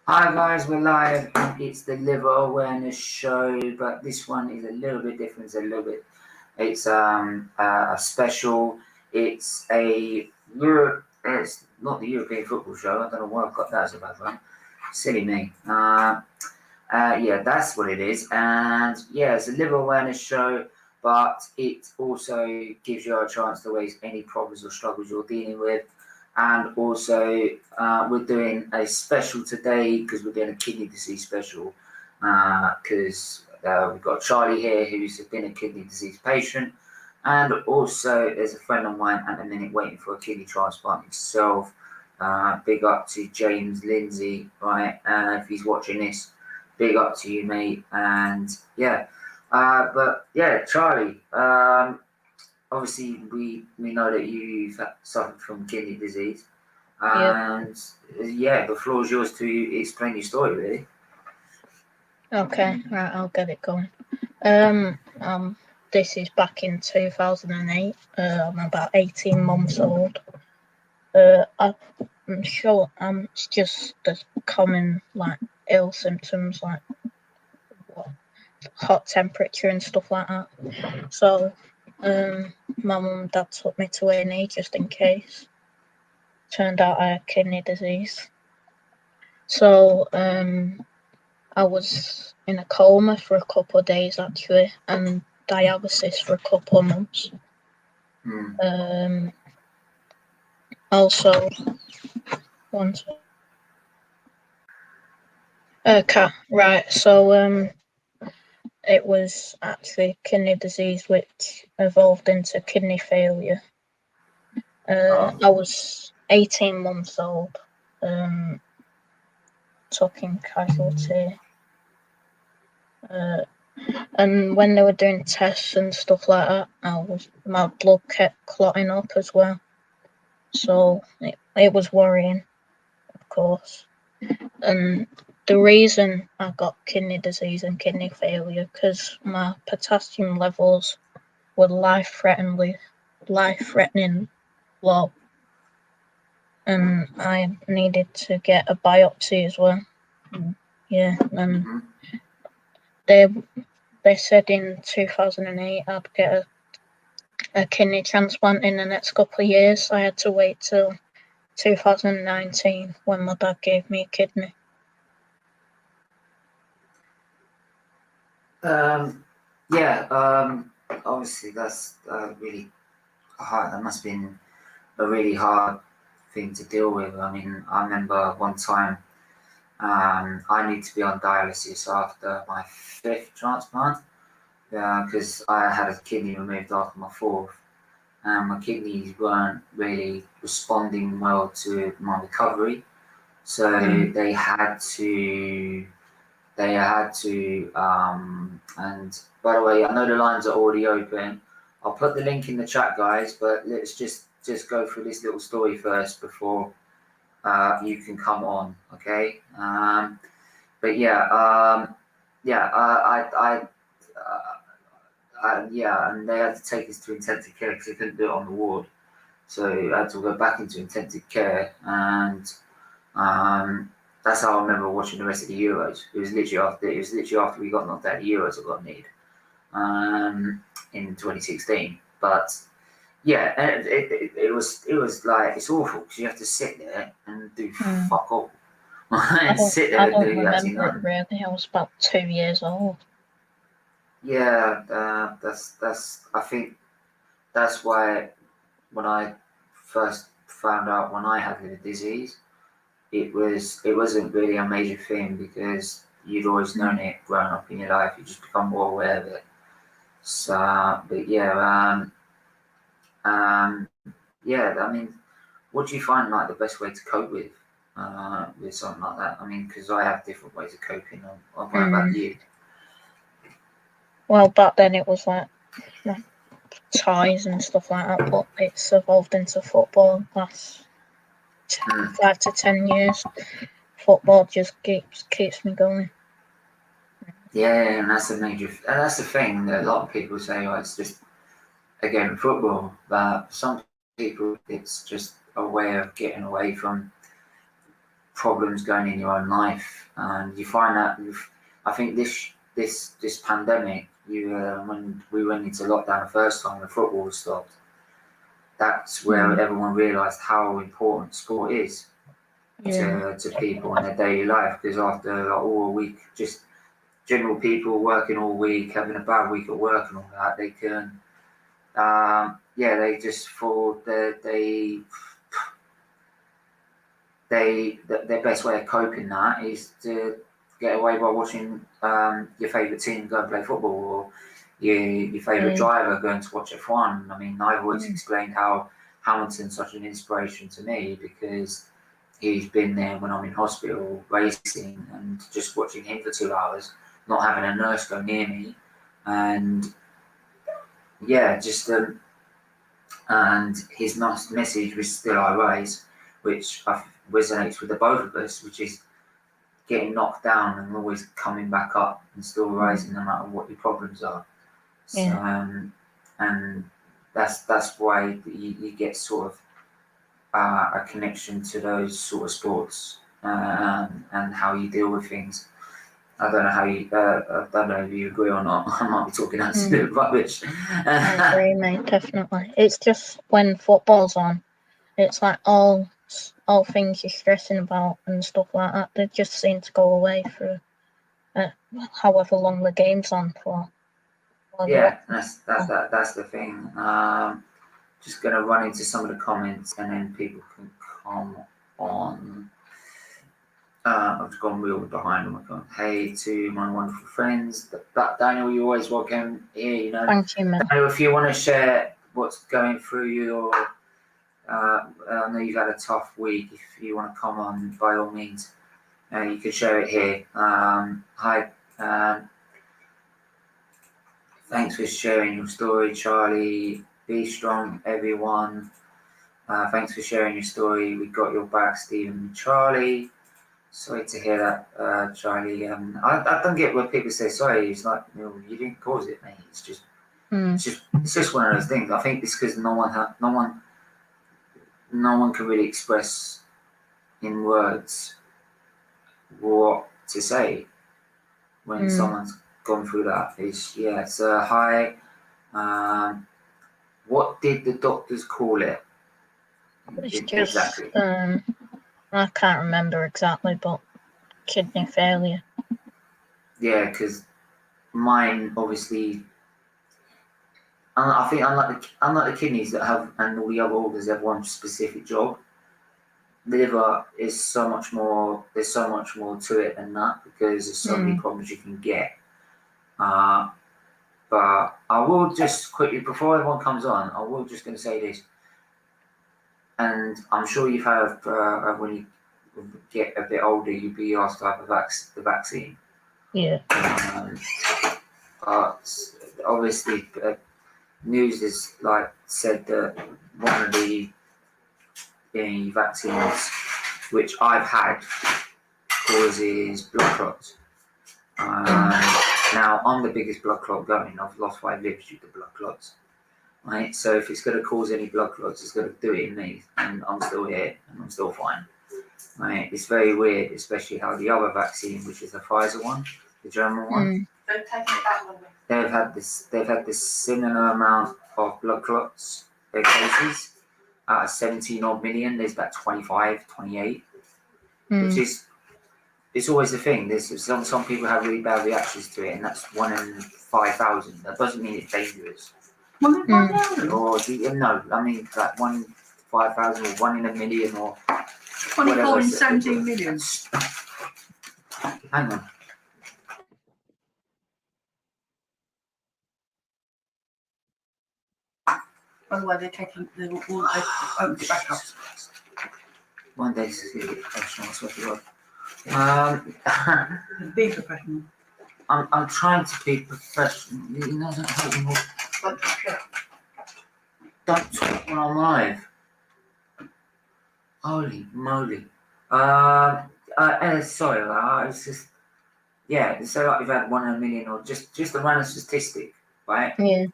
Hi guys, we're live. It's the liver awareness show, but this one is a little bit different. It's a special. It's a Europe. It's not the European football show. I don't know why I've got that as a background. Silly me. Yeah, that's what it is. And yeah, it's a liver awareness show, but it also gives you a chance to raise any problems or struggles you're dealing with. And also, we're doing a special today because we're doing a kidney disease special. Because we've got Charlie here who's been a kidney disease patient. And also, there's a friend of mine at the minute waiting for a kidney transplant himself. Big up to James Lindsay, right? If he's watching this, big up to you, mate. And yeah, but yeah, Charlie. Obviously, we know that you've suffered from kidney disease, Yep. and yeah, the floor is yours to explain your story, really. Okay, right, I'll get it going. This is back in 2008. I'm about 18 months old. I'm sure it's just the common like ill symptoms like hot temperature and stuff like that. So, my mum and dad took me to A&E just in case. Turned out I had kidney disease. So, I was in a coma for a couple of days actually, and dialysis for a couple of months. Also, right. So, it was actually kidney disease which evolved into kidney failure. I was 18 months old. Took in casualty. And when they were doing tests and stuff like that, my blood kept clotting up as well. So it was worrying, of course. And the reason I got kidney disease and kidney failure because my potassium levels were life-threatening low, and I needed to get a biopsy as well. Yeah, and they said in 2008 I'd get a kidney transplant in the next couple of years. I had to wait till 2019 when my dad gave me a kidney. Obviously that's really hard. That must have been a really hard thing to deal with. I mean, I remember one time I need to be on dialysis after my 5th transplant because I had a kidney removed after my 4th. And my kidneys weren't really responding well to my recovery, so they had to. And by the way, I know the lines are already open. I'll put the link in the chat, guys. But let's just go through this little story first before you can come on, okay? But yeah, and they had to take us to intensive care because they couldn't do it on the ward. So I had to go back into intensive care, and that's how I remember watching the rest of the Euros. It was literally after we got knocked out of the Euros I got need in 2016. But yeah, it was like it's awful because you have to sit there and do fuck all. I don't remember it really. I was about 2 years old. Yeah, that's. I think that's why when I first found out when I had liver disease, it wasn't really a major thing because you'd always known it growing up in your life. You just become more aware of it. So, but yeah, yeah. I mean, what do you find like the best way to cope with something like that? I mean, because I have different ways of coping. What about you? Well, back then it was like ties and stuff like that, but it's evolved into football last 5 to 10 years. Football just keeps me going. Yeah, and that's that's the thing that a lot of people say, oh, it's just again football, but for some people it's just a way of getting away from problems going in your own life, and you find that I think this pandemic, when we went into lockdown the first time, the football stopped. That's where everyone realised how important sport is to people in their daily life. Because after all a week, just general people working all week, having a bad week at work and all that, they can, they just thought that their best way of coping that is to get away by watching your favourite team go and play football, or your favourite driver going to watch F1. I mean, I've always explained how Hamilton's such an inspiration to me, because he's been there when I'm in hospital racing, and just watching him for 2 hours, not having a nurse go near me, and and his message was "Still I rise," which resonates with the both of us, which is getting knocked down and always coming back up and still rising no matter what your problems are. So, and that's why you get sort of a connection to those sort of sports, and how you deal with things. I don't know how you. I don't know if you agree or not. I might be talking absolute rubbish. I agree, mate. Definitely. It's just when football's on, it's like all things you're stressing about and stuff like that, they just seem to go away for however long the game's on for. Yeah, that's the thing. Just gonna run into some of the comments, and then people can come on. I've just gone real behind them. I've gone, hey to my wonderful friends. Daniel, you always welcome here, you know. Thank you, man. Daniel, if you want to share what's going through you, or I know you've had a tough week, if you want to come on, by all means, you can share it here. Hi, thanks for sharing your story, Charlie. Be strong, everyone. Thanks for sharing your story. We got your back, Stephen and Charlie. Sorry to hear that, Charlie. I don't get when people say sorry. It's like, you didn't cause it, mate. It's just one of those things. I think it's because no one can really express in words what to say when someone's gone through that. It's hi. What did the doctors call it? It's just exactly. I can't remember exactly, but kidney failure. Yeah, because mine obviously. I think unlike the kidneys that have, and all the other organs have one specific job, the liver is so much more. There's so much more to it than that, because there's so many problems you can get. But I will just quickly, before everyone comes on, I will just going to say this, and I'm sure you've heard when you get a bit older, you'll be asked to have the vaccine. Yeah. But obviously, news has said that one of the vaccines, which I've had, causes blood clots. Now I'm the biggest blood clot going. I've lost 5 lives due to blood clots. Right, so if it's going to cause any blood clots, it's going to do it in me, and I'm still here and I'm still fine. Right, it's very weird, especially how the other vaccine, which is the Pfizer one, the German one, Don't take it that long. they've had this similar amount of blood clots, their cases, out of 17 odd million. There's about 25, 28, which is, it's always the thing. There's some people have really bad reactions to it, and that's 1 in 5,000. That doesn't mean it's dangerous. 1 in 5,000? Or no, I mean like 1 in 5,000, or 1 in a million, or 24 in 17 million. Hang on. By the way, they're opened it back up. One day this is going to get professional, I swear to God. Be professional. I'm trying to be professional. You know, don't talk when I'm live. Holy moly. Sorry, it's just, so like you've had 1 in a million, or just a random statistic, right? Yeah.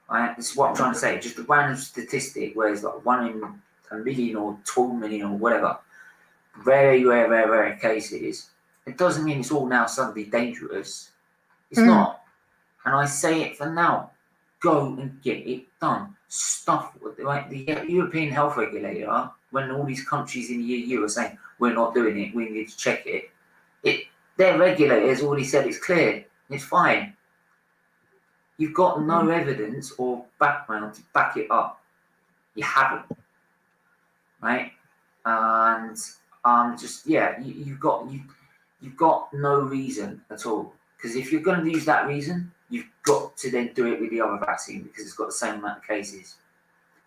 Right, this is what I'm trying to say. Just a random statistic where it's like 1 in a million or 12 million or whatever. very rare cases, it doesn't mean it's all now suddenly dangerous. It's Mm. not. And I say it for now. Go and get it done. Stuff like the European health regulator, when all these countries in the EU are saying we're not doing it, we need to check it. Their regulator has already said it's clear, it's fine. You've got no evidence or background to back it up. You haven't, right? And you've got no reason at all. Because if you're going to use that reason, you've got to then do it with the other vaccine because it's got the same amount of cases.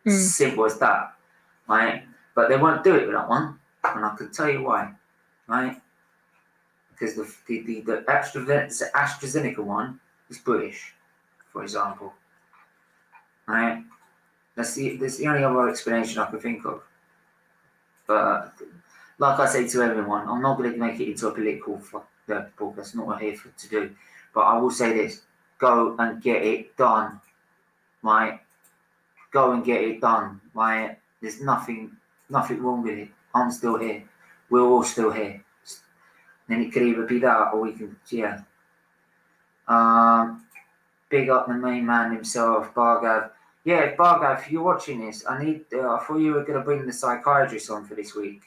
Simple as that, right? But they won't do it with that one, and I can tell you why, right? Because the AstraZeneca one is British, for example, right? That's the only other explanation I can think of. But like I say to everyone, I'm not going to make it into a political podcast. That's not what I'm here to do. But I will say this: go and get it done, right? Go and get it done, right? There's nothing wrong with it. I'm still here. We're all still here. Then it could either be that, or we can, yeah. Big up the main man himself, Bargav. Yeah, Bargav, if you're watching this, I thought you were going to bring the psychiatrist on for this week,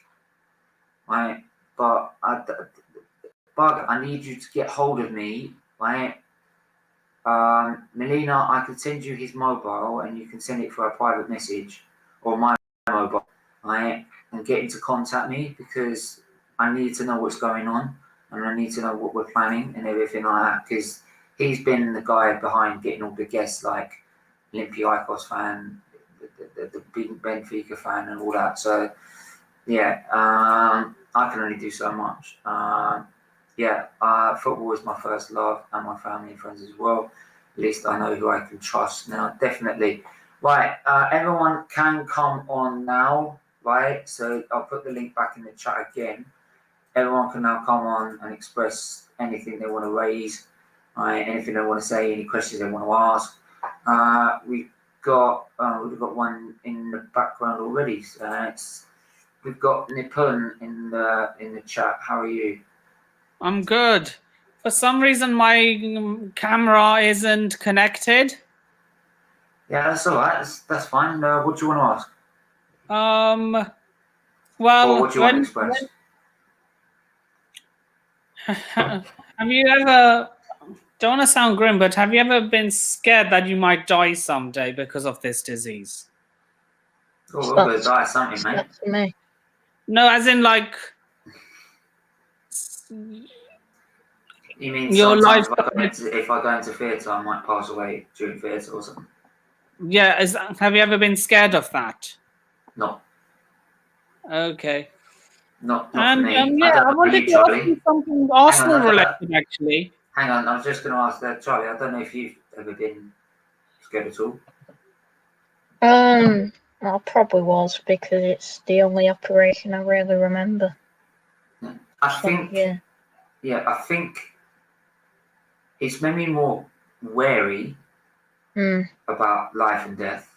right? But Bargav, I need you to get hold of me, right? Melina, I can send you his mobile, and you can send it for a private message, or my mobile, right? And get him to contact me because I need to know what's going on, and I need to know what we're planning and everything like that. Because he's been the guy behind getting all the guests like Olympiacos fan, the big Benfica fan, and all that. So yeah, I can only do so much. Football is my first love, and my family and friends as well. At least I know who I can trust now. Definitely. Right, everyone can come on now, right? So I'll put the link back in the chat again. Everyone can now come on and express anything they want to raise, right? Anything they want to say, any questions they want to ask. We've got one in the background already. So we've got Nipun in the chat. How are you? I'm good. For some reason, my camera isn't connected. Yeah, that's all right. That's fine. What do you want to ask? Well, or what do you want to express? Have you ever? Don't want to sound grim, but have you ever been scared that you might die someday because of this disease? Oh, we're going to die something, mate. That's me. No, as in like. You mean your life? If I go into theatre, I might pass away during theatre or something? Yeah, have you ever been scared of that? No. Okay. Not for me. I wanted to ask you something Arsenal related, actually. Hang on, I was just going to ask that, Charlie. I don't know if you've ever been scared at all. I probably was because it's the only operation I really remember. I think it's made me more wary about life and death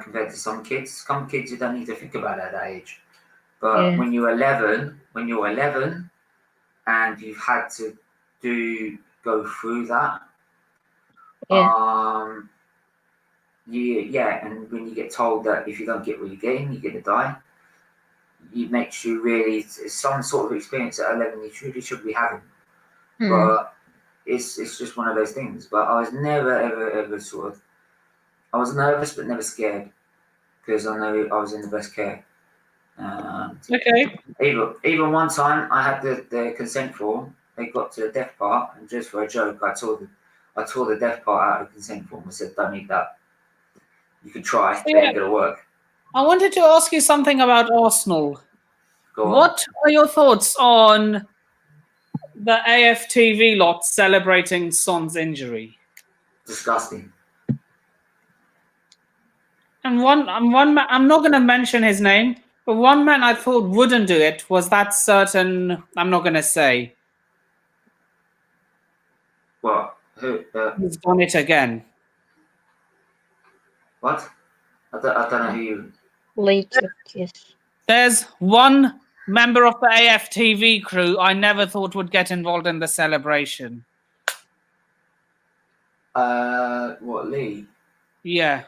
compared to some kids. Some kids you don't need to think about at that age. But when you're 11 and you've had to go through that, and when you get told that if you don't get what you're getting, you're gonna die, it makes you really, it's some sort of experience at 11 you truly should be having. But it's just one of those things. But I was never ever I was nervous but never scared because I know I was in the best care. Okay. Even one time I had the consent form. They got to the death part, and just for a joke, I tore the death part out of the consent form and said, "Don't need that. You can try, but it ain't gonna work." I wanted to ask you something about Arsenal. What are your thoughts on the AFTV lot celebrating Son's injury? Disgusting. And one man, I'm not going to mention his name, but one man I thought wouldn't do it was that certain, I'm not going to say. What? Who? He's done it again. What? I don't know who you... Leaky. There's one member of the AFTV crew I never thought would get involved in the celebration. What, Lee? Yeah.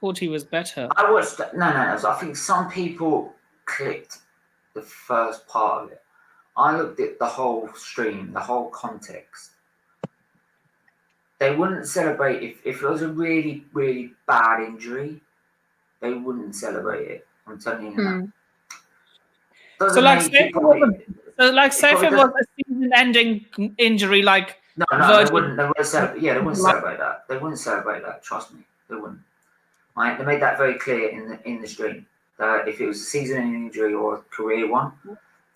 Thought he was better. I watched. No. I think some people clicked the first part of it. I looked at the whole stream, the whole context. They wouldn't celebrate if it was a really, really bad injury. They wouldn't celebrate it. I'm telling you now. So, like, say if it was a season-ending injury, like no, they wouldn't. They wouldn't celebrate. Yeah, they wouldn't celebrate that. They wouldn't celebrate that. Trust me, they wouldn't. Right? They made that very clear in the stream that if it was a season-ending injury or a career one,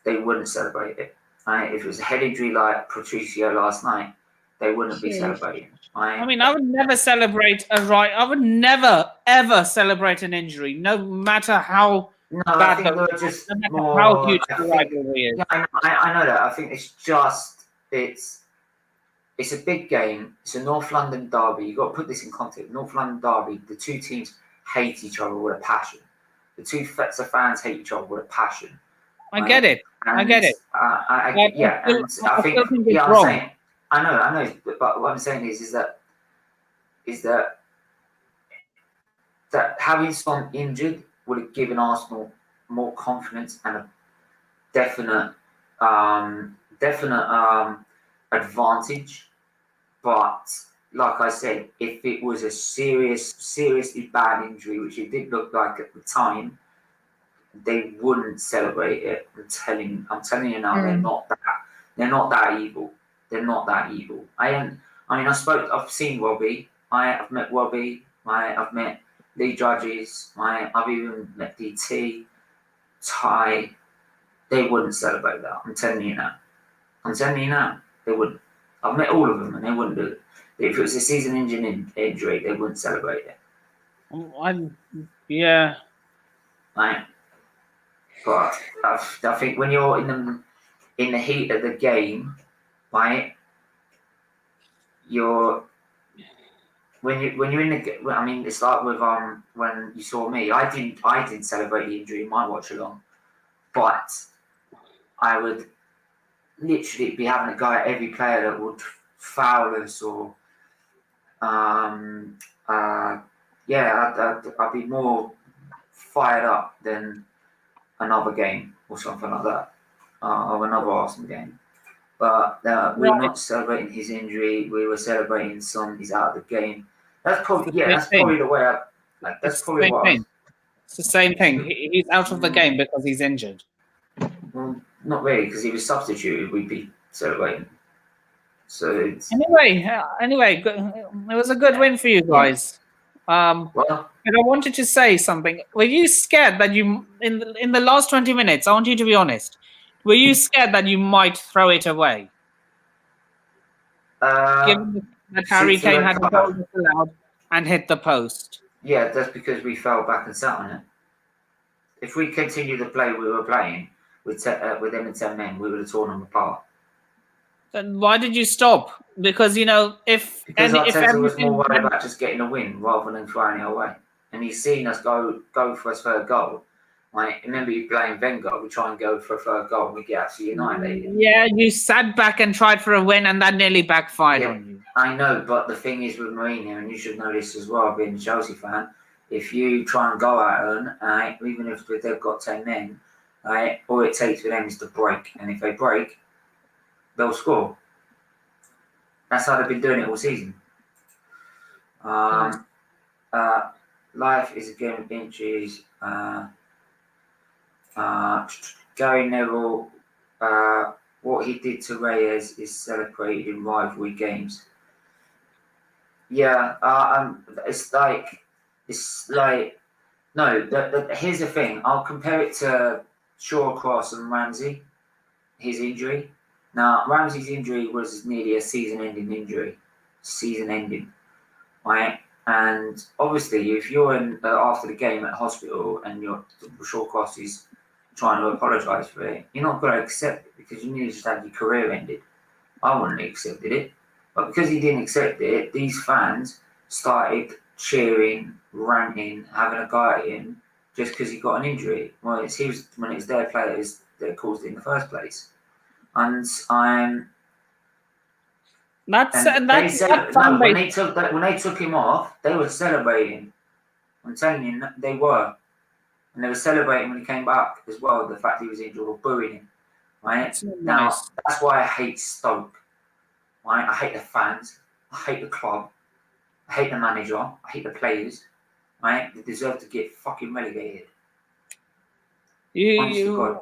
they wouldn't celebrate it. Right? If it was a head injury like Patricio last night, they wouldn't be celebrating. Right? I mean, I would never celebrate I would never ever celebrate an injury, no matter how. No, I think they're just more. How huge the rivalry is. Yeah, I know that. I think it's a big game. It's a North London derby. You've got to put this in context. North London derby. The two teams hate each other with a passion. The two sets of fans hate each other with a passion. I get it. I get it. I know. But what I'm saying is that having Son injured would have given Arsenal more confidence and a definite advantage. But like I said, if it was a seriously bad injury, which it did look like at the time, they wouldn't celebrate it. I'm telling you now, they're not that evil. They're not that evil. I've seen Robbie. I've met Robbie. I've met Lee Judges. I've even met DT, Ty. They wouldn't celebrate that. I'm telling you now. They wouldn't. I've met all of them and they wouldn't do it. If it was a season injury, they wouldn't celebrate it. Yeah. Right. But I think when you're in the heat of the game, right? When you're in the, I mean, it's like with when you saw me. I didn't celebrate the injury in my watch along, but I would literally be having a go at every player that would foul us or I'd be more fired up than another game or something like that, or another Arsenal game. But we're not celebrating his injury. We were celebrating he's out of the game. That's probably the way that's probably what. It's the same thing. He's out of the game because he's injured. Well, not really, because he was substituted. We'd be celebrating. So anyway, it was a good win for you guys. And I wanted to say something. Were you scared that you in the last 20 minutes? I want you to be honest. Were you scared that you might throw it away? Given that Harry Kane had a goal disallowed and hit the post. Yeah, that's because we fell back and sat on it. If we continued the play we were playing with them and 10 men, we would have torn them apart. Then why did you stop? Because Arteta was more worried about just getting a win rather than throwing it away, and he's seen us go for his third goal. Like, remember you playing Wenger, we try and go for a third goal and we get absolutely annihilated. Yeah, you sat back and tried for a win and that nearly backfired on you. I know, but the thing is with Mourinho, and you should know this as well, being a Chelsea fan, if you try and go at them, even if they've got 10 men, all it takes for them is to break. And if they break, they'll score. That's how they've been doing it all season. Life is a game of inches. Gary Neville, what he did to Reyes is celebrated in rivalry games. Yeah, it's like no. Here's the thing. I'll compare it to Shawcross and Ramsey. His injury. Now Ramsey's injury was nearly a season-ending injury. Right? And obviously, if you're in after the game at hospital and Shawcross is trying to apologise for it, you're not going to accept it because you nearly just had your career ended. I wouldn't have accepted it. But because he didn't accept it, these fans started cheering, ranting, having a go at him just because he got an injury. Well, when it was their players that caused it in the first place. And That's and that fan when base. they took him off, they were celebrating. I'm telling you, they were, and they were celebrating when he came back as well. The fact he was injured, or booing him. Right That's not now, nice. that's why I hate Stoke. Right, I hate the fans. I hate the club. I hate the manager. I hate the players. Right, they deserve to get fucking relegated. Didn't you?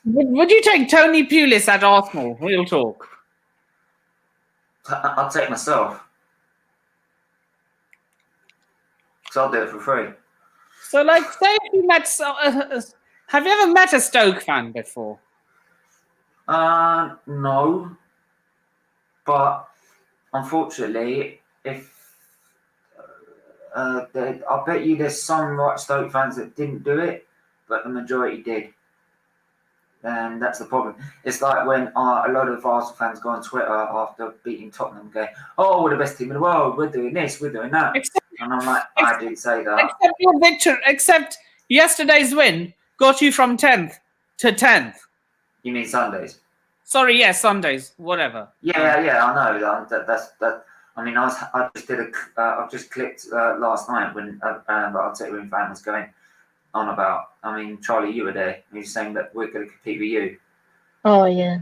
Would you take Tony Pulis at Arsenal? Real talk. I'll take myself. So I'll do it for free. So, like, say if you met, have you ever met a Stoke fan before? No. But unfortunately, if I'll bet you there's some Stoke fans that didn't do it, but the majority did. And that's the problem. It's like when a lot of Arsenal fans go on Twitter after beating Tottenham, going, "Oh, we're the best team in the world. We're doing this. We're doing that." And I'm like, I didn't say that. Except your victory. Except yesterday's win got you from 10th to 10th. You mean Sundays? Sorry, yes, Sundays, whatever. Yeah, I know. That's. I mean, I just clicked last night when Arteta fan was going on about. I mean, Charlie, you were there. He was saying that we're going to compete with you. Oh yeah.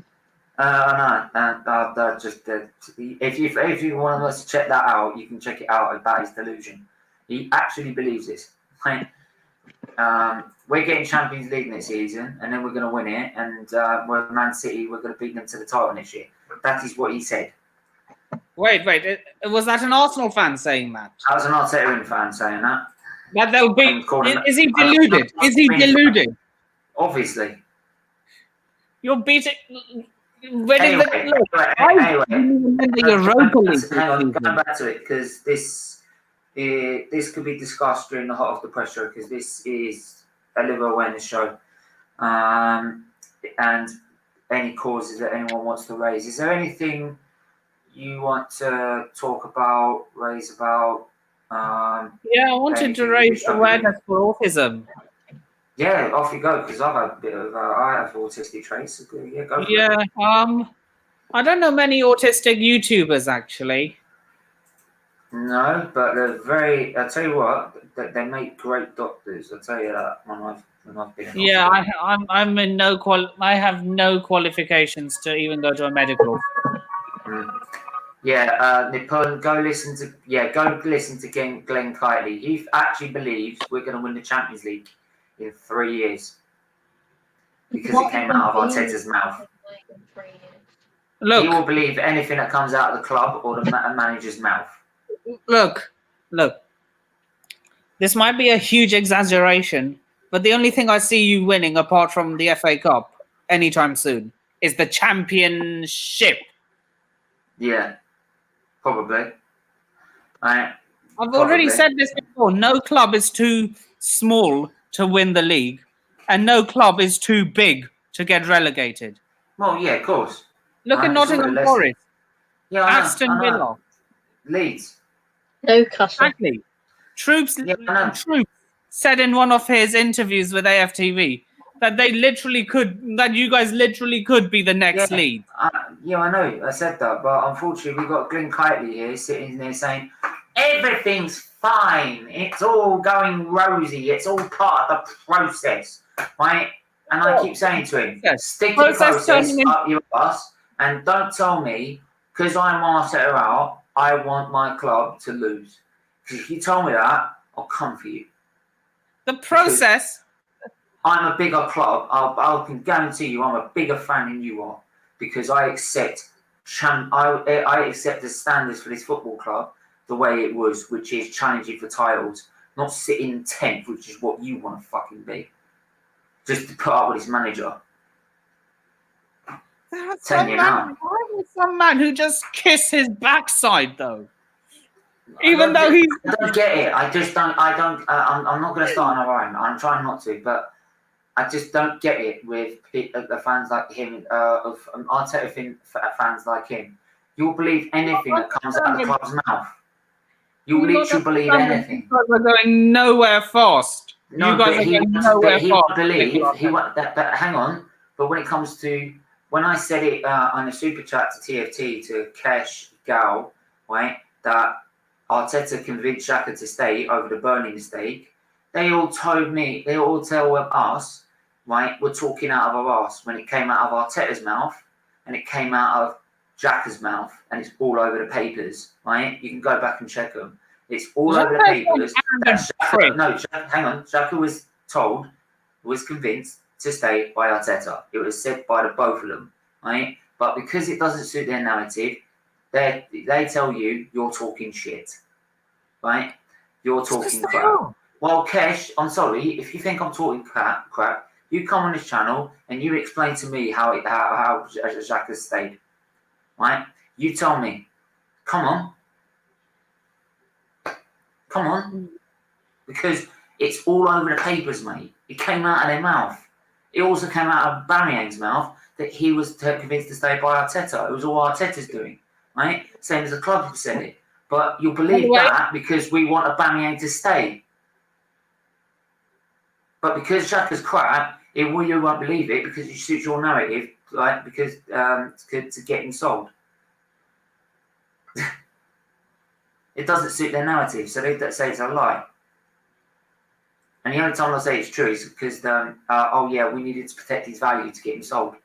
I know. If you want us to check that out, you can check it out about his delusion. He actually believes this. Right? We're getting Champions League next season, and then we're going to win it. And we're Man City. We're going to beat them to the title next year. That is what he said. Wait. Was that an Arsenal fan saying that? I was an Arteta fan saying that. That they'll be. Is he deluded? Is he deluded? Obviously. You're beating. Anyway, going back to it, because this could be discussed during the Hot Off the Pressure, because this is a liver awareness show, and any causes that anyone wants to raise. Is there anything you want to talk about, raise about? Yeah, I wanted to raise awareness for autism. Yeah, off you go, because I've had a bit of I have autistic traits. So yeah, go for it. Yeah, I don't know many autistic YouTubers actually. No, but they're very. I tell you what, they make great doctors. I tell you that when I've been. Yeah, I'm in no I have no qualifications to even go to a medical. Yeah, Nippon, go listen to Glenn Kitely. He actually believes we're going to win the Champions League in 3 years because it came out of Arteta's mouth. Look, he will believe anything that comes out of the club or the manager's mouth. Look. This might be a huge exaggeration, but the only thing I see you winning, apart from the FA Cup, anytime soon, is the Championship. Yeah, probably. I've already said this before. No club is too small to win the league, and no club is too big to get relegated. Well, yeah, of course. Look at Nottingham Forest. Yeah, Aston Villa. Leeds. Newcastle. Exactly. Troops said in one of his interviews with AFTV that you guys literally could be the next lead. Yeah, I know. I said that, but unfortunately, we've got Glenn Kitely here sitting there saying everything's fine. It's all going rosy. It's all part of the process, right? And I keep saying to him, stick to the process up your ass, and don't tell me because I'm Arteta out, I want my club to lose. Because if you tell me that, I'll come for you. The process. I'm a bigger club. I can guarantee you, I'm a bigger fan than you are, because I accept the standards for this football club the way it was, which is challenging for titles, not sitting 10th, which is what you want to fucking be, just to put up with his manager. Why would some man who just kiss his backside though? Even though he's. I don't get it. I just don't. I'm not going to start on our own. I'm trying not to, but I just don't get it with the fans like him, of Arteta fans like him. You'll believe anything that comes out of the club's mouth. You'll literally believe anything. You guys are going nowhere fast. No, you guys but are going nowhere he fast. won't believe. He won't. But hang on. But when it comes to when I said it on a super chat to TFT to Kesh Gal, right, that Arteta convinced Xhaka to stay over the Burning mistake, they all told me. They all tell us, right, we're talking out of our ass when it came out of Arteta's mouth and it came out of Xhaka's mouth, and it's all over the papers, right? You can go back and check them. It's all over the papers. Hang on. Xhaka was convinced to stay by Arteta. It was said by the both of them, right? But because it doesn't suit their narrative, they tell you you're talking shit, right? You're talking crap. Well, Kesh, I'm sorry if you think I'm talking crap. You come on this channel and you explain to me how Xhaka stayed, right? You tell me. Come on. Because it's all over the papers, mate. It came out of their mouth. It also came out of Bamiyang's mouth that he was convinced to stay by Arteta. It was all Arteta's doing, right? Same as the club said it. But you'll believe that because we want Aubameyang to stay. But because Xhaka's crap, you won't believe it because it suits your narrative, right? Because to get him sold. It doesn't suit their narrative, so they say it's a lie. And the only time I say it's true is because, we needed to protect his value to get him sold.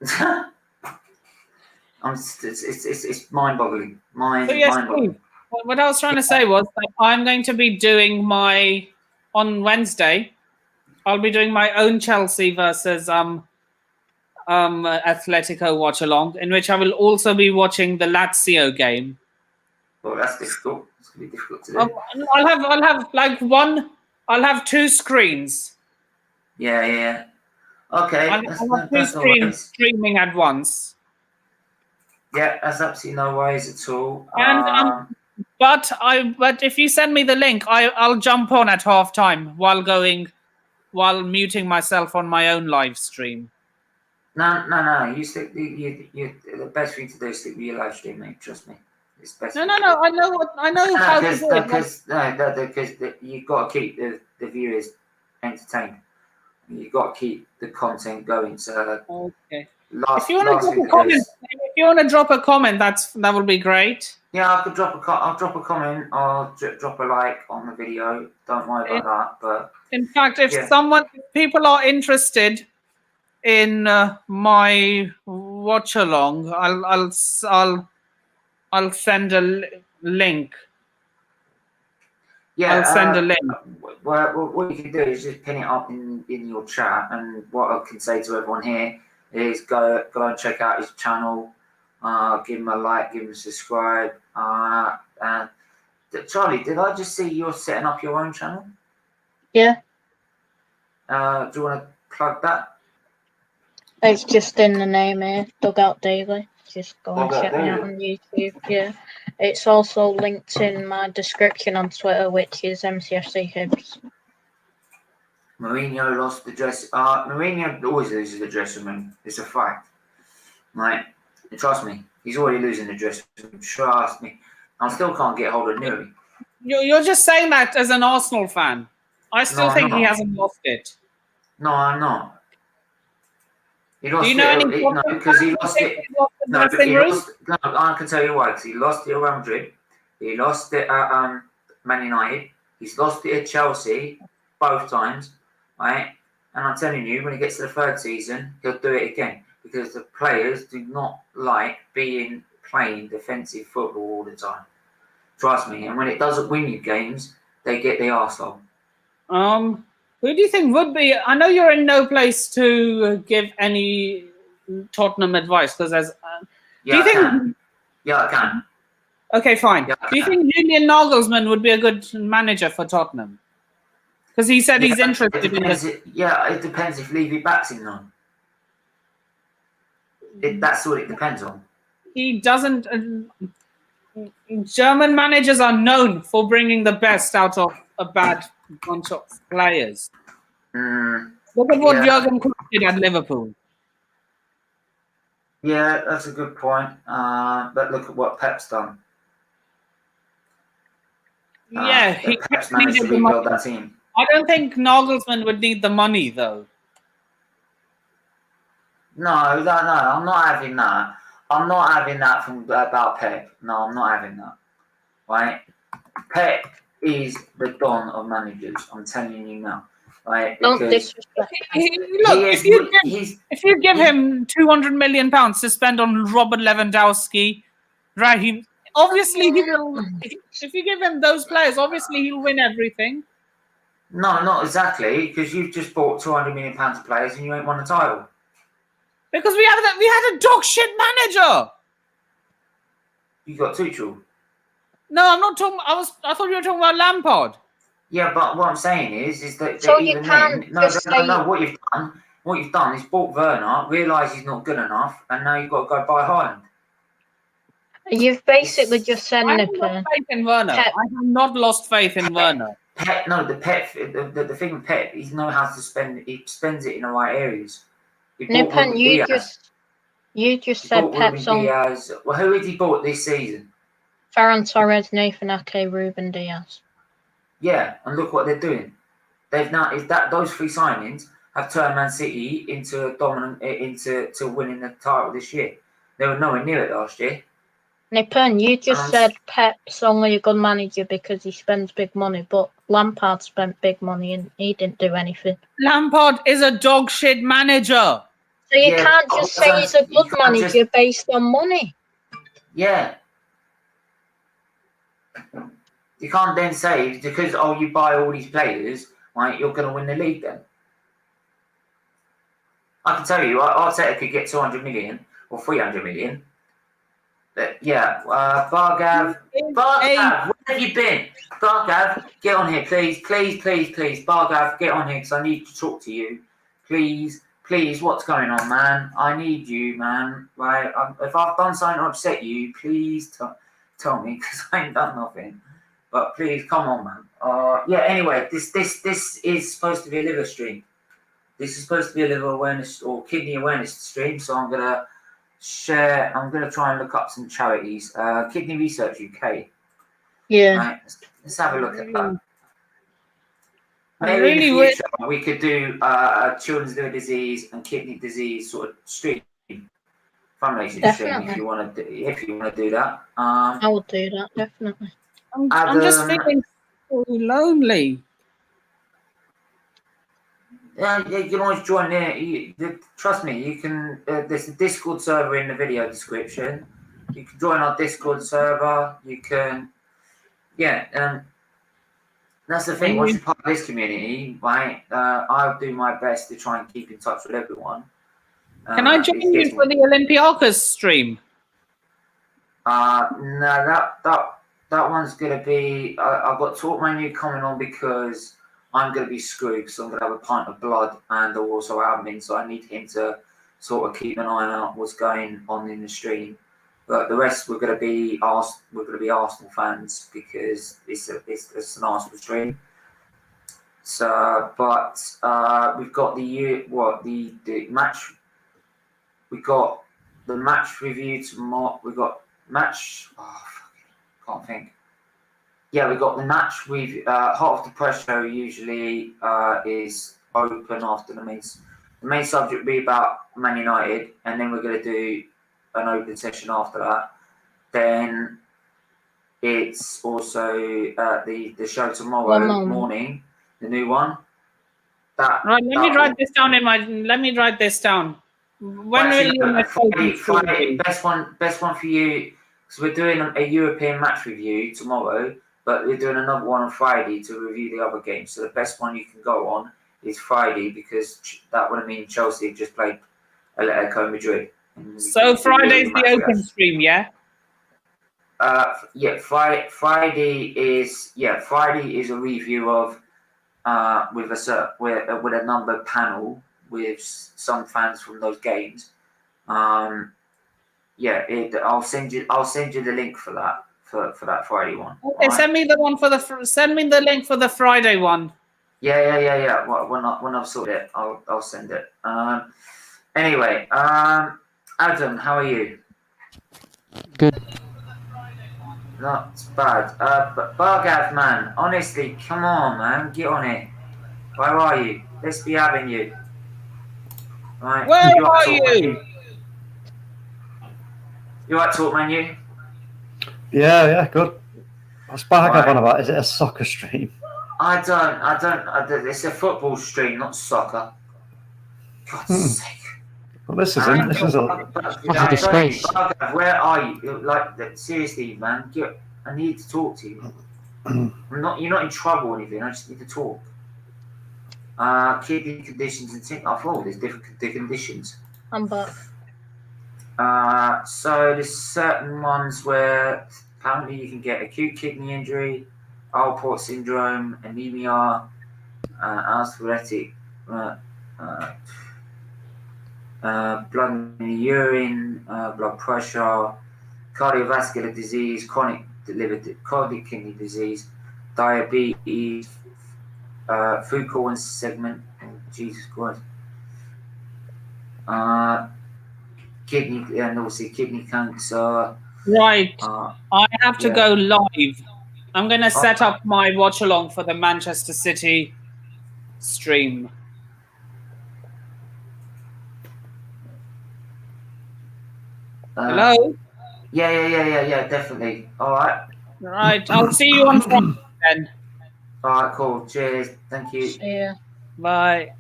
It's mind-boggling. Mind-boggling. What I was trying to say was that I'm going to be doing on Wednesday, I'll be doing my own Chelsea versus Atletico watch-along, in which I will also be watching the Lazio game. Well, that's difficult. It's going to be difficult to do. I'll have two screens. Yeah. Okay. I'll have two screens streaming at once. Yeah, that's absolutely no worries at all. And but if you send me the link, I'll jump on at halftime while muting myself on my own live stream. No. You stick. The best thing to do is stick with your live stream, mate. Trust me. It's best. No. I know how to do it. Because you've got to keep the viewers entertained. You've got to keep the content going. So okay. If you want to drop a comment, that would be great. Yeah, I'll drop a comment. I'll drop a like on the video. Don't worry about that. But in fact, if people are interested in my watch along, I'll send a link. Yeah, I'll send a link. Well, what you can do is just pin it up in your chat, and what I can say to everyone here is go and check out his channel. Give him a like, give him a subscribe. Charlie, did I just see you're setting up your own channel? Yeah. Do you want to plug that? It's just in the name here, Dugout Daily. Just go and check me out on YouTube. Yeah. It's also linked in my description on Twitter, which is MCFC Hibs. Mourinho lost the dress. Mourinho always loses the dressing room. It's a fact. Right? And trust me, he's already losing the dressing room. Trust me. I still can't get hold of Nuri. You're just saying that as an Arsenal fan. I still think he hasn't lost it. No, I'm not. He lost Do you know it. Because he lost it. No, I can tell you why. Because he lost it at Real Madrid. He lost it at Man United. He's lost it at Chelsea both times, right? And I'm telling you, when he gets to the third season, he'll do it again because the players do not like playing defensive football all the time. Trust me. And when it doesn't win you games, they get the arsehole. Who do you think would be? I know you're in no place to give any Tottenham advice because there's. I can. Okay, fine. Do you think Julian Nagelsmann would be a good manager for Tottenham? Because he said he's interested in this. It depends if Levy backs him on. That's what it depends on. He doesn't. German managers are known for bringing the best out of a bad bunch of players. Look at what Jurgen Klopp did at Liverpool. Yeah, that's a good point. But look at what Pep's done. Yeah, he Pep's managed to needed the money. rebuild that team. I don't think Nagelsmann would need the money though. No, I'm not having that. I'm not having that from about Pep. No, I'm not having that. Right? Pep is the don of managers. I'm telling you now. Right? Don't Because disrespect. Look, if you give him £200 million to spend on Robert Lewandowski, Raheem, obviously he will. If you give him those players, obviously he'll win everything. No, not exactly, because you've just bought £200 million of players and you ain't won a title. Because we had a dog shit manager. You got Tuchel. No, I'm not talking. I thought you were talking about Lampard. Yeah, but what I'm saying is that So even you can't then, no, just say- what you've done is bought Werner, realised he's not good enough, and now you've got to go buy Haaland. You've basically just said, I have lost faith in Werner. Pep. I have not lost faith in Werner. Pep, no, the thing with Pep, he knows how to spend. He spends it in the right areas. He bought Nipan, Ruben you Diaz. just He said bought Ruben Pep's on Diaz. Well, who had he bought this season? Ferran Torres, Nathan Ake, Ruben Diaz. Yeah, and look what they're doing. They've now those three signings have turned Man City into winning the title this year. They were nowhere near it last year. Nipan, you just said Pep's only a good manager because he spends big money, but Lampard spent big money and he didn't do anything. Lampard is a dog shit manager. So you can't just say he's a good manager based on money. Yeah. You can't then say because you buy all these players, right? You're going to win the league then. I can tell you, Arteta could get 200 million or 300 million. But yeah, Bargav, where have you been? Bargav, get on here, please. Bargav, get on here because I need to talk to you. Please, what's going on, man? I need you, man. Right? If I've done something to upset you, please tell me because I ain't done nothing. But please, come on, man. Yeah. Anyway, this is supposed to be a liver stream. This is supposed to be a liver awareness or kidney awareness stream. So I'm gonna try and look up some charities. Kidney Research UK. Yeah. Right. Let's have a look at that. I Maybe in really the future we could do a children's liver disease and kidney disease sort of stream, fundraising stream if you want to do that. I would do that definitely. I'm just feeling so lonely. Yeah, you can always join there. Trust me, you can. There's a Discord server in the video description. You can join our Discord server. You can, that's the thing. Once you're part of this community, right? I'll do my best to try and keep in touch with everyone. Can I join you for the Olympiacos stream? No, that one's gonna be. I've got Talk Menu coming on because I'm going to be screwed because I'm going to have a pint of blood and also admin, so I need him to sort of keep an eye out what's going on in the stream. But the rest we're going to be Arsenal fans because it's an Arsenal stream. So, but we've got the match. We got the match review tomorrow. We got match. Can't think. Yeah, we got the match with Heart of the Press show usually is open after the main subject will be about Man United, and then we're going to do an open session after that. Then it's also the show tomorrow morning, the new one. Right, let me write this down. When will you Friday, best one for you, because we're doing a European match review tomorrow. But we're doing another one on Friday to review the other games. So the best one you can go on is Friday because that would mean Chelsea just played Atletico Madrid. So Friday's the open stream, yeah? Friday is a review of with a numbered panel with some fans from those games. I'll send you the link for that. For that Friday one. Okay, right. Send me the link for the Friday one. Yeah. When I've sorted it, I'll send it. Anyway, Adam, how are you? Good. Not bad. But Bargav, man, honestly, come on, man, get on it. Where are you? Let's be having you. Right, Where you up are talk, man, you? You up talk, man, you? Yeah, good. What's Bargav Right. on about? Is it a soccer stream? I don't. It's a football stream, not soccer. God's sake. Well, this isn't. And This is a. That's a disgrace. Bargav, where are you? Like, seriously, man, I need to talk to you. You're not in trouble or anything. I just need to talk. Kidney conditions and things. I thought there's different conditions. I'm back. So there's certain ones where apparently you can get acute kidney injury, Alport syndrome, anemia, arthritic, blood in the urine, blood pressure, cardiovascular disease, chronic kidney disease, diabetes, food corn segment. Oh, Jesus Christ. Kidney and obviously kidney cancer. Right. I have to go live. I'm going to set up my watch along for the Manchester City stream. Hello? Yeah, definitely. All right. Right. I'll see you on Friday then. All right, cool. Cheers. Thank you. See ya. Bye.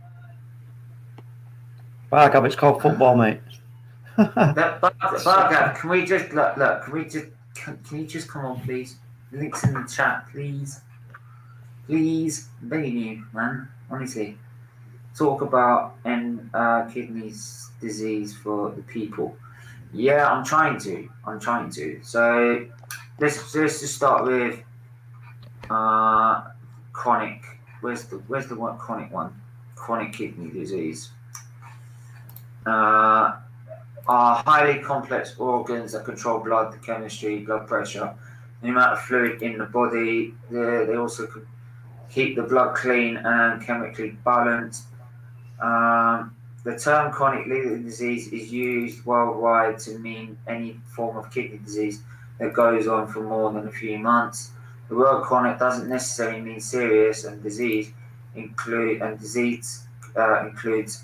Bargav, it's called football, mate. Bargav, can we just look? Can you just come on, please? Links in the chat, please. Please, I'm begging you, man. Honestly, talk about kidney disease for the people. Yeah, I'm trying to. So let's just start with chronic. Where's the one chronic one? Chronic kidney disease. Are highly complex organs that control blood chemistry, blood pressure, the amount of fluid in the body. They also keep the blood clean and chemically balanced. The term chronic liver disease is used worldwide to mean any form of kidney disease that goes on for more than a few months. The word chronic doesn't necessarily mean serious, and disease includes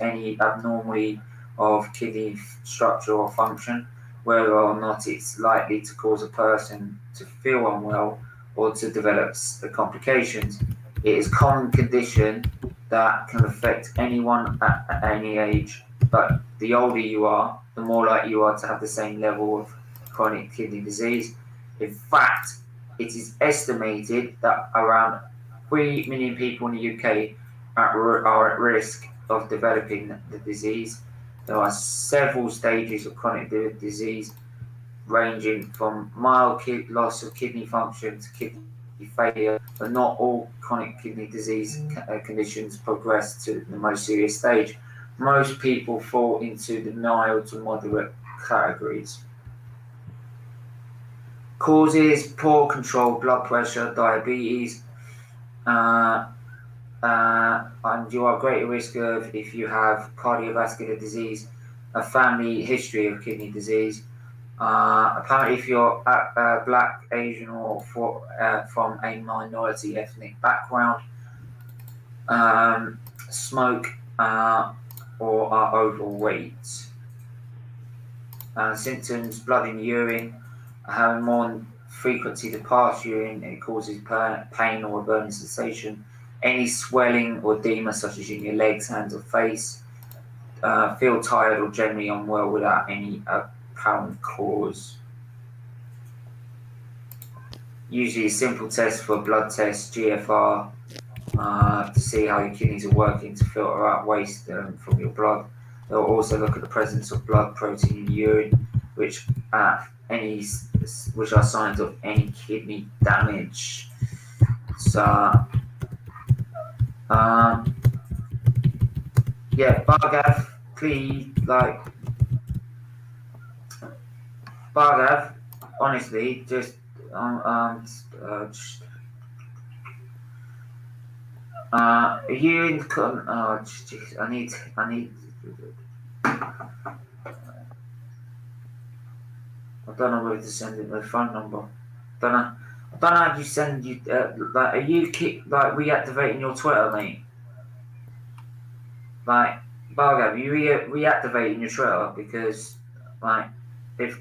any abnormality of kidney structure or function, whether or not it's likely to cause a person to feel unwell or to develop complications. It is a common condition that can affect anyone at any age, but the older you are, the more likely you are to have the same level of chronic kidney disease. In fact, it is estimated that around 3 million people in the UK are at risk of developing the disease. There are several stages of chronic disease, ranging from mild loss of kidney function to kidney failure, but not all chronic kidney disease conditions progress to the most serious stage. Most people fall into the mild to moderate categories. Causes: poor control blood pressure, diabetes, and you are greater risk of if you have cardiovascular disease, a family history of kidney disease. Apparently, if you're black, Asian, or from a minority ethnic background, smoke, or are overweight. Symptoms: blood in the urine, having more frequency to pass urine, it causes pain or a burning sensation. Any swelling or edema, such as in your legs, hands, or face. Feel tired or generally unwell without any apparent cause. Usually a simple test for blood test, GFR, to see how your kidneys are working to filter out waste from your blood. They'll also look at the presence of blood protein in the urine, which are signs of any kidney damage. So, Bargav, please, Bargav, honestly, just are you in the oh jeez, I need I don't know where to send it, my phone number. I don't know if you send you like, are you like reactivating your Twitter, mate? Like, Bargo, you reactivating your Twitter because, like, if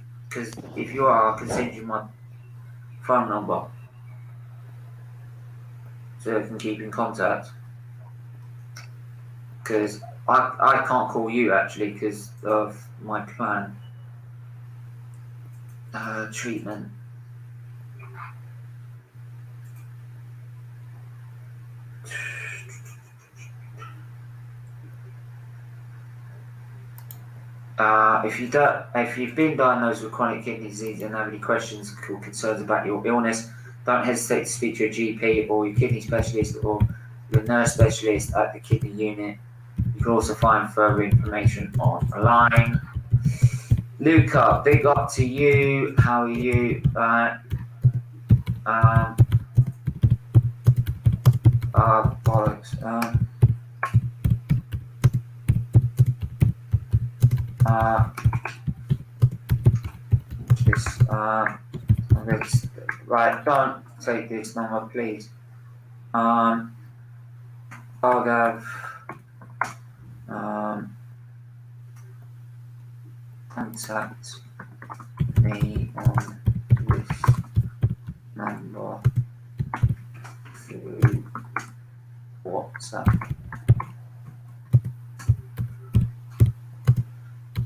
you are, I can send you my phone number so I can keep in contact. Because I can't call you actually because of my plan treatment. If you've been diagnosed with chronic kidney disease and have any questions or concerns about your illness, don't hesitate to speak to your GP or your kidney specialist or your nurse specialist at the kidney unit. You can also find further information online. Luca, big up to you. How are you? Bollocks. Right, don't take this number, please. I'll go. Contact me on this number through WhatsApp.